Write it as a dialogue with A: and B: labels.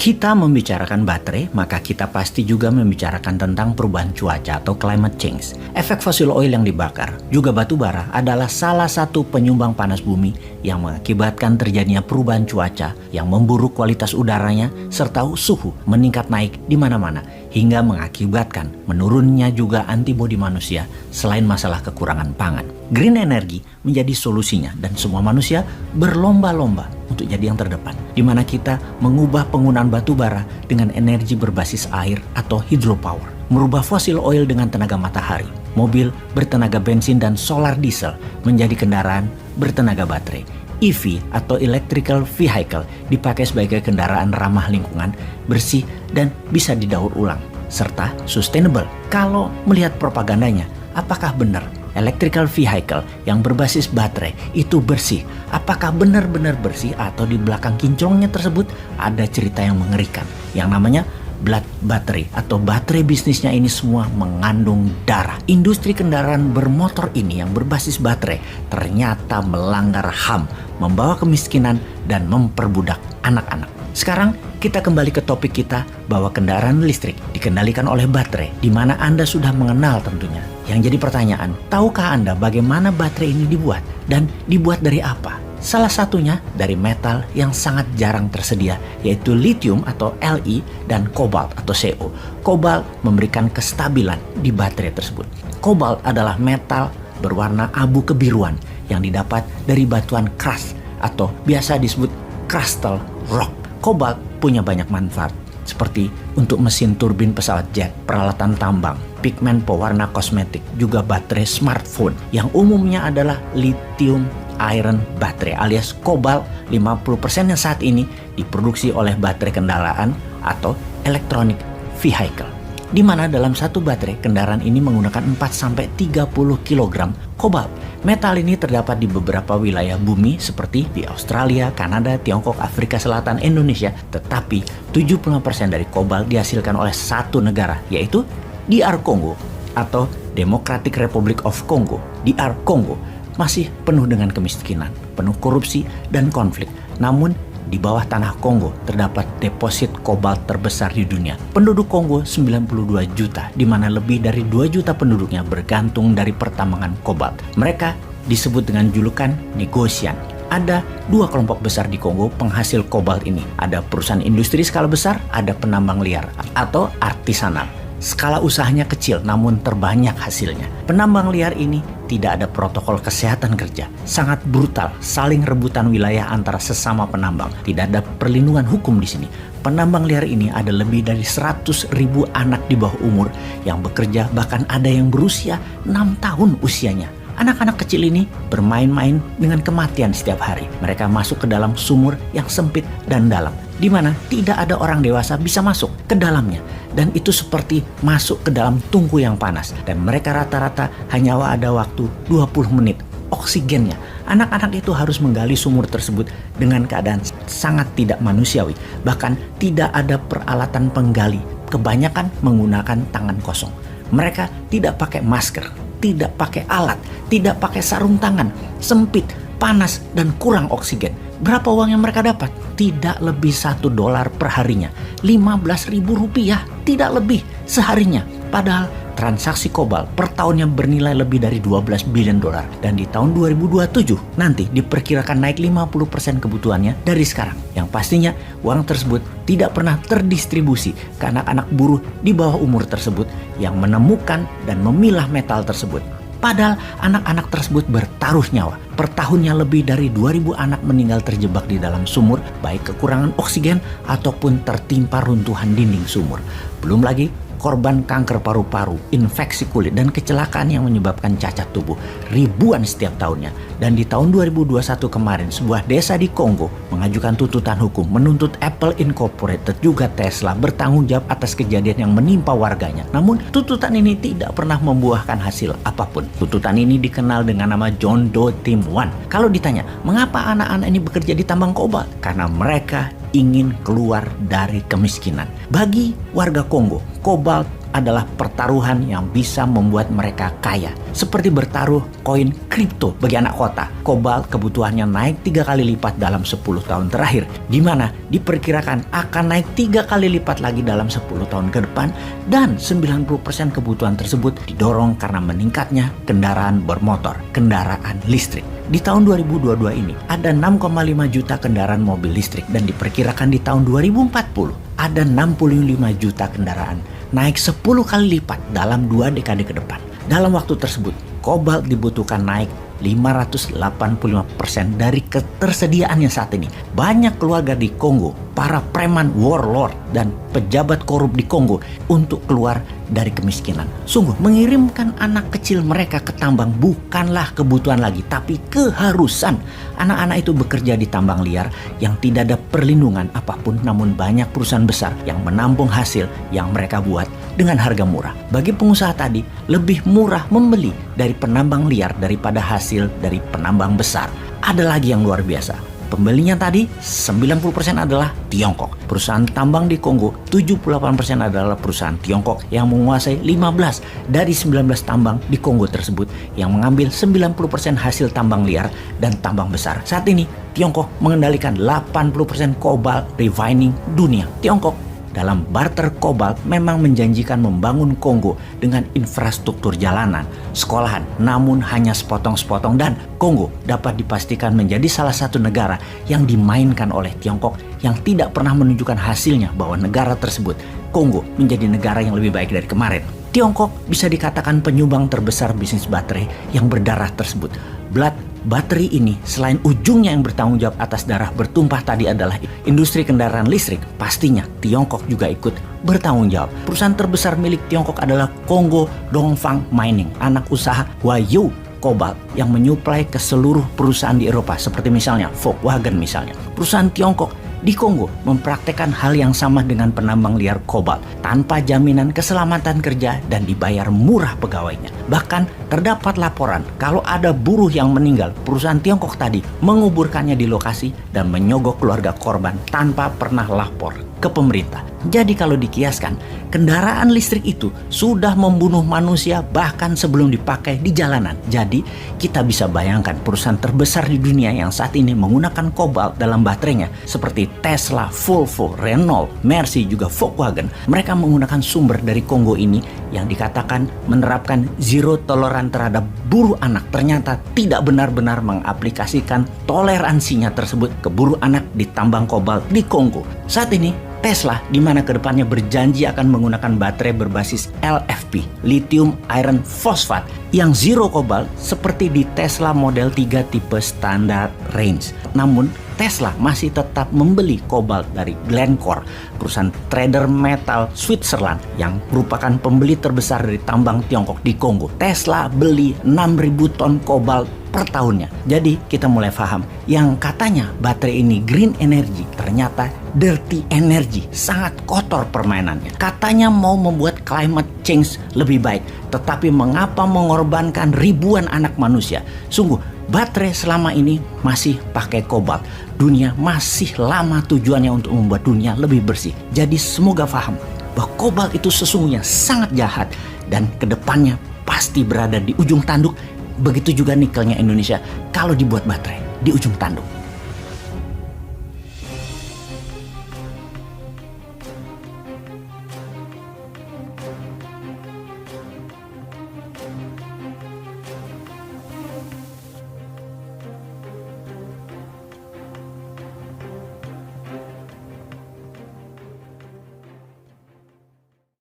A: kita membicarakan baterai, maka kita pasti juga membicarakan tentang perubahan cuaca atau climate change. Efek fosil oil yang dibakar, juga batu bara adalah salah satu penyumbang panas bumi yang mengakibatkan terjadinya perubahan cuaca yang memburuk kualitas udaranya serta suhu meningkat naik di mana-mana hingga mengakibatkan menurunnya juga antibodi manusia selain masalah kekurangan pangan. Green energy menjadi solusinya dan semua manusia berlomba-lomba untuk jadi yang terdepan, di mana kita mengubah penggunaan batu bara dengan energi berbasis air atau hydropower, merubah fosil oil dengan tenaga matahari, mobil bertenaga bensin dan solar diesel menjadi kendaraan bertenaga baterai. EV atau electrical vehicle dipakai sebagai kendaraan ramah lingkungan, bersih dan bisa didaur ulang, serta sustainable. Kalau melihat propagandanya, apakah benar electrical vehicle yang berbasis baterai itu bersih? Apakah benar-benar bersih atau di belakang kinclongnya tersebut ada cerita yang mengerikan yang namanya blood battery atau baterai bisnisnya ini semua mengandung darah. Industri kendaraan bermotor ini yang berbasis baterai ternyata melanggar HAM, membawa kemiskinan dan memperbudak anak-anak. Sekarang kita kembali ke topik kita bahwa kendaraan listrik dikendalikan oleh baterai, di mana Anda sudah mengenal tentunya. Yang jadi pertanyaan, tahukah Anda bagaimana baterai ini dibuat dan dibuat dari apa? Salah satunya dari metal yang sangat jarang tersedia, yaitu lithium atau Li dan kobalt atau Co. Kobalt memberikan kestabilan di baterai tersebut. Kobalt adalah metal berwarna abu kebiruan yang didapat dari batuan keras atau biasa disebut crystal rock. Kobalt punya banyak manfaat, seperti untuk mesin turbin pesawat jet, peralatan tambang, pigmen pewarna kosmetik, juga baterai smartphone yang umumnya adalah lithium iron baterai alias kobalt 50% yang saat ini diproduksi oleh baterai kendaraan atau electronic vehicle, di mana dalam satu baterai kendaraan ini menggunakan 4-30 kg kobalt. Metal ini terdapat di beberapa wilayah bumi seperti di Australia, Kanada, Tiongkok, Afrika Selatan, Indonesia, tetapi 75% dari kobalt dihasilkan oleh satu negara, yaitu DR Kongo atau Democratic Republic of Congo. DR Kongo masih penuh dengan kemiskinan, penuh korupsi dan konflik. Namun di bawah tanah Kongo terdapat deposit kobalt terbesar di dunia. Penduduk Kongo 92 juta, di mana lebih dari 2 juta penduduknya bergantung dari pertambangan kobalt. Mereka disebut dengan julukan negosian. Ada dua kelompok besar di Kongo penghasil kobalt ini. Ada perusahaan industri skala besar, ada penambang liar atau artisanal. Skala usahanya kecil namun terbanyak hasilnya. Penambang liar ini tidak ada protokol kesehatan kerja, sangat brutal, saling rebutan wilayah antara sesama penambang. Tidak ada perlindungan hukum di sini. Penambang liar ini ada lebih dari 100.000 anak di bawah umur yang bekerja, bahkan ada yang berusia 6 tahun usianya. Anak-anak kecil ini bermain-main dengan kematian setiap hari. Mereka masuk ke dalam sumur yang sempit dan dalam, di mana tidak ada orang dewasa bisa masuk ke dalamnya. Dan itu seperti masuk ke dalam tungku yang panas. Dan mereka rata-rata hanya ada waktu 20 menit. Oksigennya, anak-anak itu harus menggali sumur tersebut dengan keadaan sangat tidak manusiawi. Bahkan tidak ada peralatan penggali. Kebanyakan menggunakan tangan kosong. Mereka tidak pakai masker, tidak pakai alat, tidak pakai sarung tangan, sempit, panas, dan kurang oksigen. Berapa uang yang mereka dapat? Tidak lebih $1 per harinya, Rp15.000, tidak lebih seharinya. Padahal transaksi kobalt per tahunnya bernilai lebih dari $12 billion. Dan di tahun 2027 nanti diperkirakan naik 50% kebutuhannya dari sekarang. Yang pastinya uang tersebut tidak pernah terdistribusi ke anak-anak buruh di bawah umur tersebut yang menemukan dan memilah metal tersebut. Padahal anak-anak tersebut bertaruh nyawa. Per tahunnya lebih dari 2.000 anak meninggal terjebak di dalam sumur, baik kekurangan oksigen ataupun tertimpa runtuhan dinding sumur. Belum lagi korban kanker paru-paru, infeksi kulit, dan kecelakaan yang menyebabkan cacat tubuh ribuan setiap tahunnya. Dan di tahun 2021 kemarin, sebuah desa di Kongo mengajukan tuntutan hukum menuntut Apple Incorporated juga Tesla bertanggung jawab atas kejadian yang menimpa warganya. Namun tuntutan ini tidak pernah membuahkan hasil apapun. Tuntutan ini dikenal dengan nama John Doe Team 1. Kalau ditanya, mengapa anak-anak ini bekerja di tambang kobalt? Karena mereka ingin keluar dari kemiskinan. Bagi warga Kongo, kobalt adalah pertaruhan yang bisa membuat mereka kaya. Seperti bertaruh koin kripto bagi anak kota. Kobalt kebutuhannya naik 3 kali lipat dalam 10 tahun terakhir, di mana diperkirakan akan naik 3 kali lipat lagi dalam 10 tahun ke depan, dan 90% kebutuhan tersebut didorong karena meningkatnya kendaraan bermotor, kendaraan listrik. Di tahun 2022 ini ada 6,5 juta kendaraan mobil listrik, dan diperkirakan di tahun 2040 ada 65 juta kendaraan, naik 10 kali lipat dalam 2 dekade ke depan. Dalam waktu tersebut, kobalt dibutuhkan naik 585% dari ketersediaannya saat ini. Banyak keluarga di Kongo, para preman warlord dan pejabat korup di Kongo untuk keluar dari kemiskinan. Sungguh, mengirimkan anak kecil mereka ke tambang bukanlah kebutuhan lagi, tapi keharusan. Anak-anak itu bekerja di tambang liar yang tidak ada perlindungan apapun, namun banyak perusahaan besar yang menampung hasil yang mereka buat dengan harga murah. Bagi pengusaha tadi, lebih murah membeli dari penambang liar daripada hasil dari penambang besar. Ada lagi yang luar biasa. Pembelinya tadi 90% adalah Tiongkok. Perusahaan tambang di Kongo 78% adalah perusahaan Tiongkok yang menguasai 15 dari 19 tambang di Kongo tersebut, yang mengambil 90% hasil tambang liar dan tambang besar. Saat ini Tiongkok mengendalikan 80% kobalt refining dunia. Tiongkok dalam barter kobalt memang menjanjikan membangun Kongo dengan infrastruktur jalanan, sekolahan, namun hanya sepotong-sepotong, dan Kongo dapat dipastikan menjadi salah satu negara yang dimainkan oleh Tiongkok yang tidak pernah menunjukkan hasilnya bahwa negara tersebut, Kongo, menjadi negara yang lebih baik dari kemarin. Tiongkok bisa dikatakan penyumbang terbesar bisnis baterai yang berdarah tersebut. Baterai ini, selain ujungnya yang bertanggung jawab atas darah bertumpah tadi adalah industri kendaraan listrik, pastinya Tiongkok juga ikut bertanggung jawab. Perusahaan terbesar milik Tiongkok adalah Congo Dongfang Mining, anak usaha Huayou Cobalt yang menyuplai ke seluruh perusahaan di Eropa, seperti misalnya Volkswagen misalnya. Perusahaan Tiongkok di Kongo mempraktekkan hal yang sama dengan penambang liar kobalt tanpa jaminan keselamatan kerja dan dibayar murah pegawainya. Bahkan terdapat laporan kalau ada buruh yang meninggal, perusahaan Tiongkok tadi menguburkannya di lokasi dan menyogok keluarga korban tanpa pernah lapor ke pemerintah. Jadi kalau dikiaskan, kendaraan listrik itu sudah membunuh manusia bahkan sebelum dipakai di jalanan. Jadi kita bisa bayangkan perusahaan terbesar di dunia yang saat ini menggunakan kobalt dalam baterainya, seperti Tesla, Volvo, Renault, Mercy, juga Volkswagen. Mereka menggunakan sumber dari Kongo ini yang dikatakan menerapkan zero tolerance terhadap buruh anak, ternyata tidak benar-benar mengaplikasikan toleransinya tersebut ke buruh anak di tambang kobalt di Kongo. Saat ini Tesla, di mana kedepannya berjanji akan menggunakan baterai berbasis LFP, lithium iron phosphate, yang zero kobalt seperti di Tesla Model 3 tipe standar range. Namun Tesla masih tetap membeli kobalt dari Glencore, perusahaan trader metal Switzerland yang merupakan pembeli terbesar dari tambang Tiongkok di Kongo. Tesla beli 6.000 ton kobalt per tahunnya. Jadi kita mulai paham, yang katanya baterai ini green energy ternyata dirty energy, sangat kotor permainannya. Katanya mau membuat climate change lebih baik, tetapi mengapa mengorbankan ribuan anak manusia? Sungguh, baterai selama ini masih pakai kobalt. Dunia masih lama tujuannya untuk membuat dunia lebih bersih. Jadi semoga paham bahwa kobalt itu sesungguhnya sangat jahat dan kedepannya pasti berada di ujung tanduk. Begitu juga nikelnya Indonesia kalau dibuat baterai di ujung tanduk.